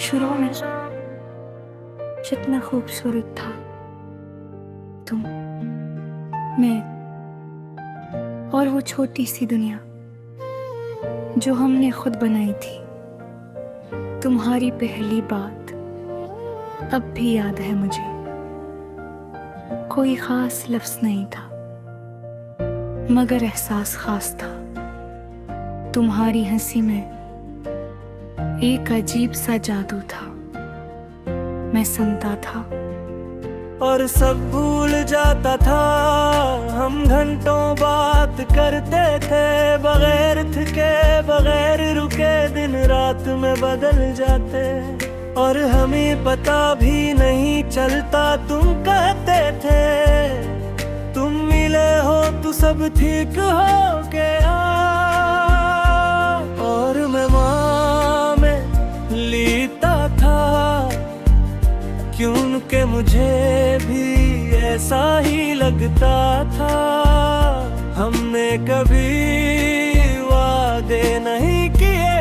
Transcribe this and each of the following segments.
शुरू में जितना खूबसूरत था तुम, मैं और वो छोटी सी दुनिया जो हमने खुद बनाई थी, तुम्हारी पहली बात अब भी याद है मुझे। कोई खास लफ्ज नहीं था मगर एहसास खास था। तुम्हारी हंसी में एक अजीब सा जादू था, मैं सुनता था और सब भूल जाता था। हम घंटों बात करते थे, बगैर थके बगैर रुके दिन रात में बदल जाते। और हमें पता भी नहीं चलता, तुम कहते थे तुम मिले हो तो सब ठीक हो गया। और मैं माँ में लीता था क्योंकि मुझे भी ऐसा ही लगता था। हमने कभी वादे नहीं किए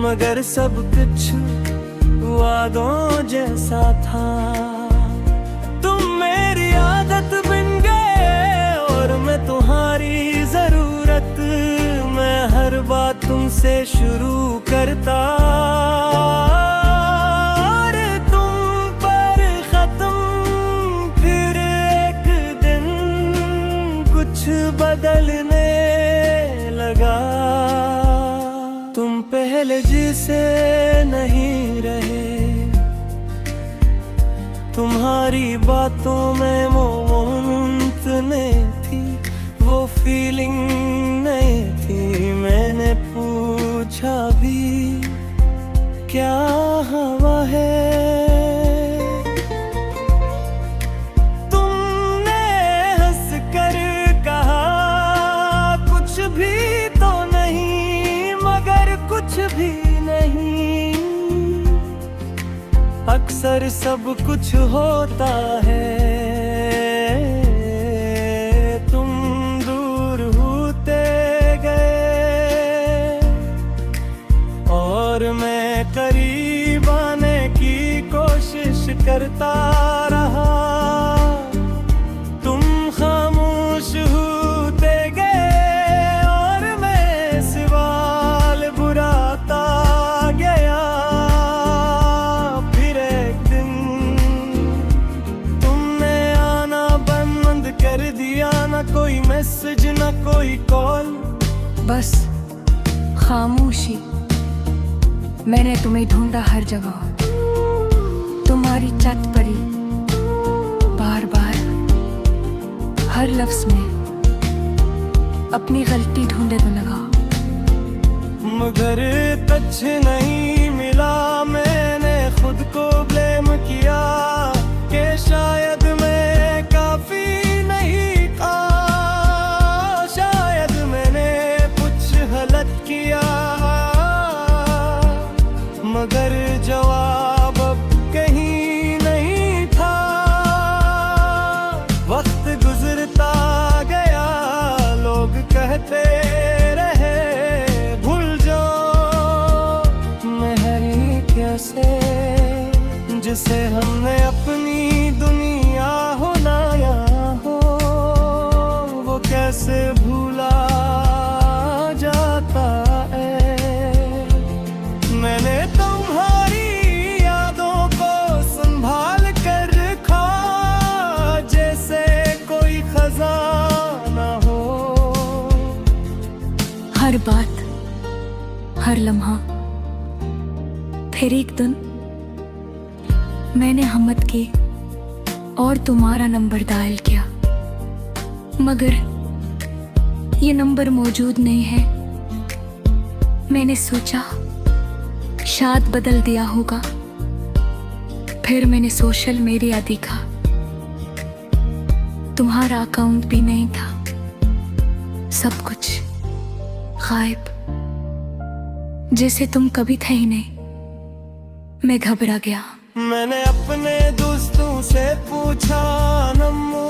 मगर सब कुछ वादों जैसा था। तुम मेरी आदत बन गए और मैं तुम्हारी जरूरत। मैं हर बात तुमसे शुरू करता और तुम पर खत्म। फिर एक दिन कुछ बदलने लगा। तुम पहले जिसे नहीं रहे, तुम्हारी बातों में मोहब्बत नहीं थी, वो फीलिंग नहीं थी। मैंने पूछा भी क्या हवा है, तुमने हंस कर कहा कुछ भी तो नहीं मगर कुछ भी नहीं। अक्सर सब कुछ होता है, तुम दूर होते गए और मैं करीब आने की कोशिश करता रहा। तुम खामोश होते गए और मैं सवाल बुराता गया। फिर एक दिन तुमने आना बंद कर दिया, ना कोई मैसेज ना कोई कॉल, बस खामोशी। मैंने तुम्हें ढूंढा हर जगह, तुम्हारी छत पर ही, बार बार हर लफ्ज में अपनी गलती ढूंढे तो लगा। मगर कुछ नहीं मिला। मैंने खुद को ब्लेम किया कि शायद मैं काफी नहीं था, शायद मैंने कुछ गलत किया। मगर जवाब अब कहीं नहीं था। वक्त गुजरता गया, लोग कहते रहे भूल जाओ। महरी कैसे जिसे हमने अपनी दुनिया बनाया हो, वो कैसे भूला जाता है। मैंने तुम्हारी यादों को संभाल कर रखा जैसे कोई खजाना हो। हर बात, हर लम्हा। फिर एक दिन मैंने हिम्मत की और तुम्हारा नंबर डायल किया, मगर ये नंबर मौजूद नहीं है। मैंने सोचा शायद बदल दिया होगा। फिर मैंने सोशल मीडिया देखा, तुम्हारा अकाउंट भी नहीं था, सब कुछ गायब, जैसे तुम कभी थे ही नहीं। मैं घबरा गया। मैंने अपने दोस्तों से पूछा, नम्मू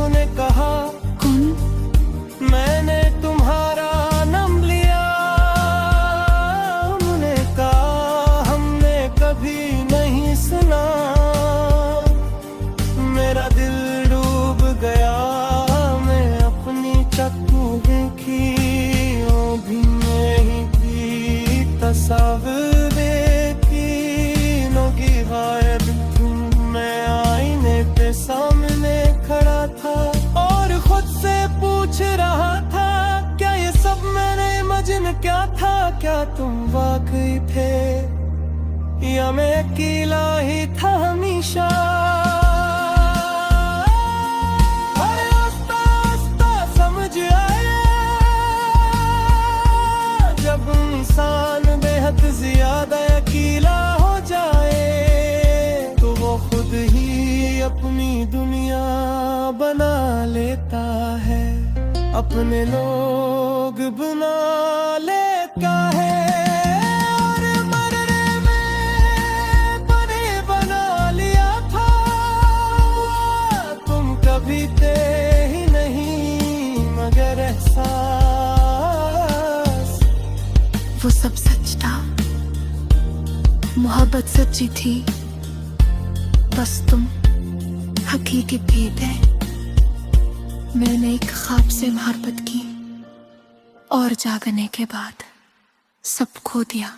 ने कहा कौन? मैंने तुम्हारा नाम लिया। हमने कहा हमने रहा था, क्या ये सब मैंने इमेजिन क्या था? क्या तुम वाकई थे या मैं अकेला ही था हमेशा? अरे आस्ता आस्ता समझ आया, जब इंसान बेहद ज्यादा अकेला हो जाए तो वो खुद ही अपनी दुनिया बना लेता है, अपने लोग बना लेता है। और मरने में बने बना लिया था, तुम कभी थे ही नहीं मगर एहसास। वो सब सच था, मोहब्बत सच्ची थी, बस तुम हकीकी थे। मैंने एक ख्वाब से मोहब्बत की और जागने के बाद सब खो दिया।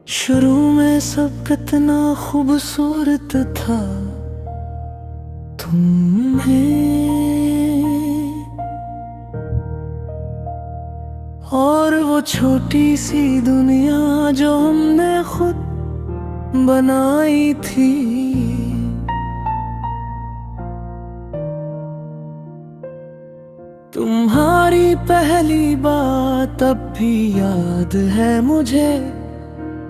शुरू में सब कितना खूबसूरत था, और वो छोटी सी दुनिया जो हमने खुद बनाई थी। तुम्हारी पहली बात अब भी याद है मुझे,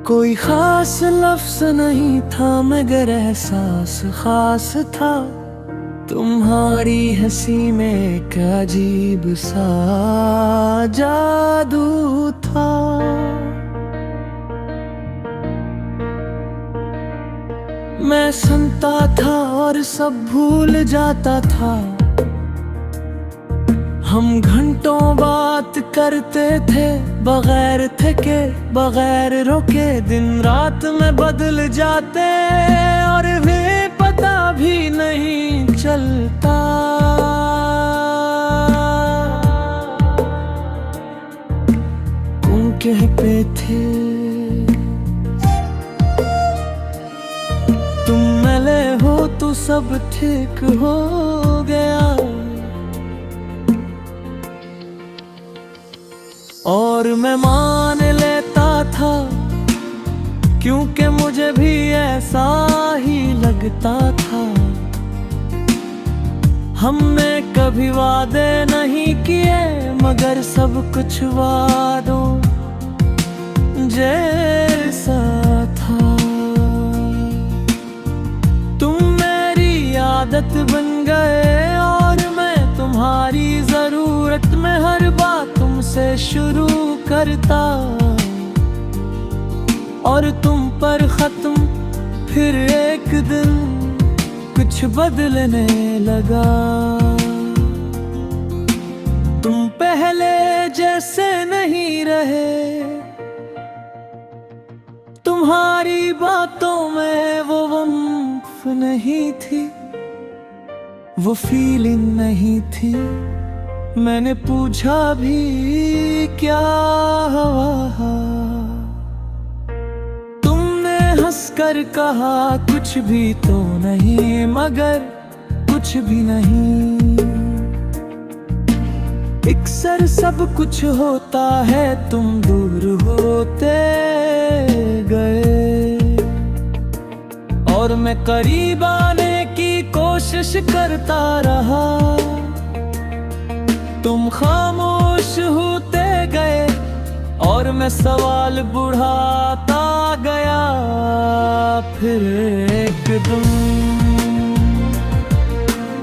कोई खास लफ्ज़ नहीं था मगर एहसास खास था। तुम्हारी हंसी में एक अजीब सा जादू था। मैं सुनता था और सब भूल जाता था, हम घंटों बात करते थे बगैर थके बगैर रोके, दिन रात में बदल जाते और वे पता भी नहीं चलता। तुम कहते थे तुम मिले हो तो सब ठीक हो गया, और मैं मान लेता था क्योंकि मुझे भी ऐसा ही लगता था। हमने कभी वादे नहीं किए मगर सब कुछ वादों जैसा था। तुम मेरी आदत बन गए और मैं तुम्हारी जरूरत में हर बात तुमसे शुरू करता, और तुम पर खत्म फिर एक दिन कुछ बदलने लगा। तुम पहले जैसे नहीं रहे, तुम्हारी बातों में वो वम्फ नहीं थी, वो फीलिंग नहीं थी। मैंने पूछा भी क्या हुआ, तुमने हंसकर कहा कुछ भी तो नहीं मगर कुछ भी नहीं। अक्सर सब कुछ होता है, तुम दूर होते गए और मैं करीब आने की कोशिश करता रहा। तुम खामोश होते गए और मैं सवाल बढ़ाता गया। फिर एक दिन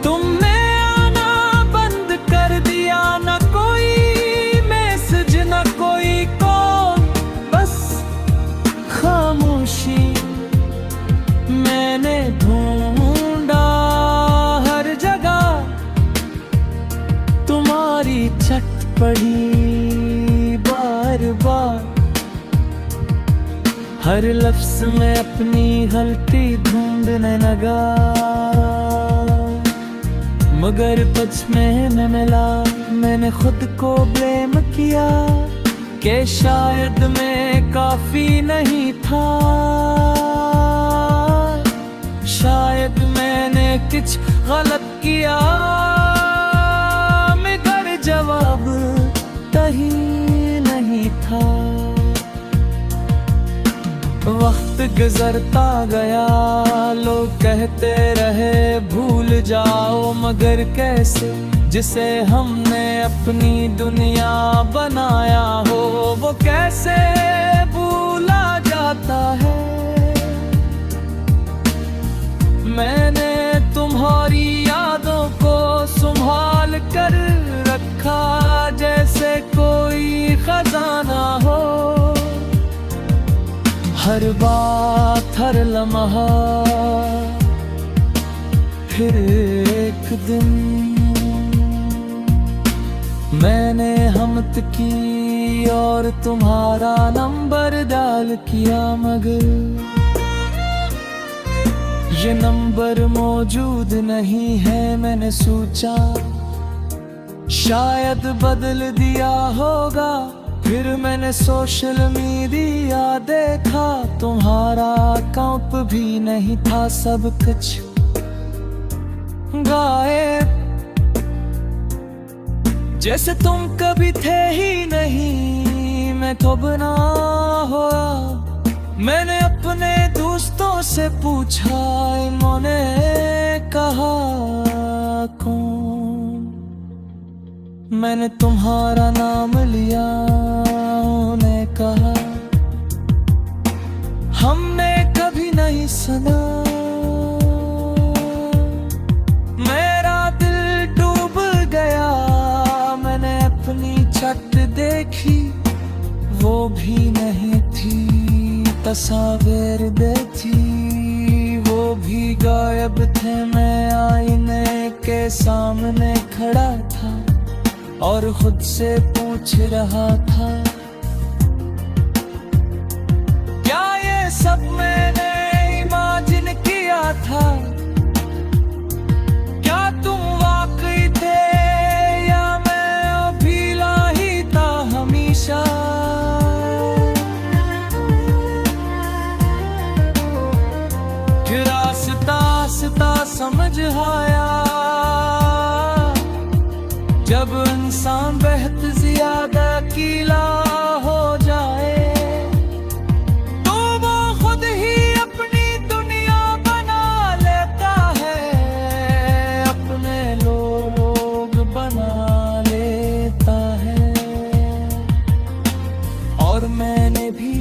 तुमने आना बंद कर दिया, न कोई मैसेज न कोई कॉल, बस खामोशी। मैंने ढूंढा हर जगह तुम्हारी चटपटी बार बार, हर लफ्ज़ में अपनी गलती ढूंढने लगा, मगर पच में न मिला मैंने खुद को ब्लेम किया कि शायद मैं काफी नहीं था, शायद मैंने कुछ गलत किया, मगर जवाब सही नहीं था। वक्त गुजरता गया, लोग कहते रहे भूल जाओ, मगर कैसे? जिसे हमने अपनी दुनिया बनाया हो वो कैसे भूला जाता है। मैंने तुम्हारी यादों को संभाल कर रखा जैसे कोई खजाना हो, हर बात हर लम्हा फिर एक दिन मैंने हमत की और तुम्हारा नंबर डायल किया, मगर ये नंबर मौजूद नहीं है। मैंने सोचा शायद बदल दिया होगा, फिर मैंने सोशल मीडिया देखा, तुम्हारा अकाउंट भी नहीं था, सब कुछ गायब, जैसे तुम कभी थे ही नहीं। मैं तो बना हुआ, मैंने अपने दोस्तों से पूछा, इन्होंने कहा कौन? मैंने तुम्हारा नाम लिया, उन्होंने कहा हमने कभी नहीं सुना। मेरा दिल डूब गया, मैंने अपनी छत देखी, वो भी नहीं थी, तस्वीर देखी वो भी गायब थे। मैं आईने के सामने खड़ा था और खुद से पूछ रहा था, क्या ये सब मैंने इमेजिन किया था? क्या तुम वाकई थे या मैं अभिला ही था हमेशा? फिर रास्ता समझ आया, जब इंसान बेहद ज्यादा अकेला हो जाए तो वो खुद ही अपनी दुनिया बना लेता है, अपने लोग बना लेता है। और मैंने भी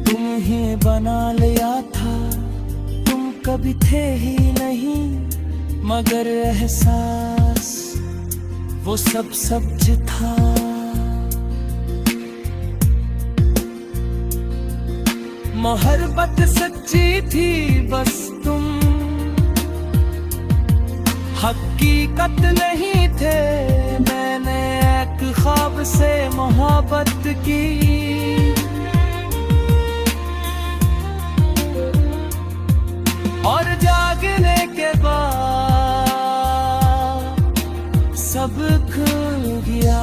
तुम्हें बना लिया था, तुम कभी थे ही नहीं, मगर एहसास वो सब सच था। मोहब्बत सच्ची थी, बस तुम हकीकत नहीं थे। मैंने एक ख्वाब से मोहब्बत की, और जागने के बाद सब खुल गया।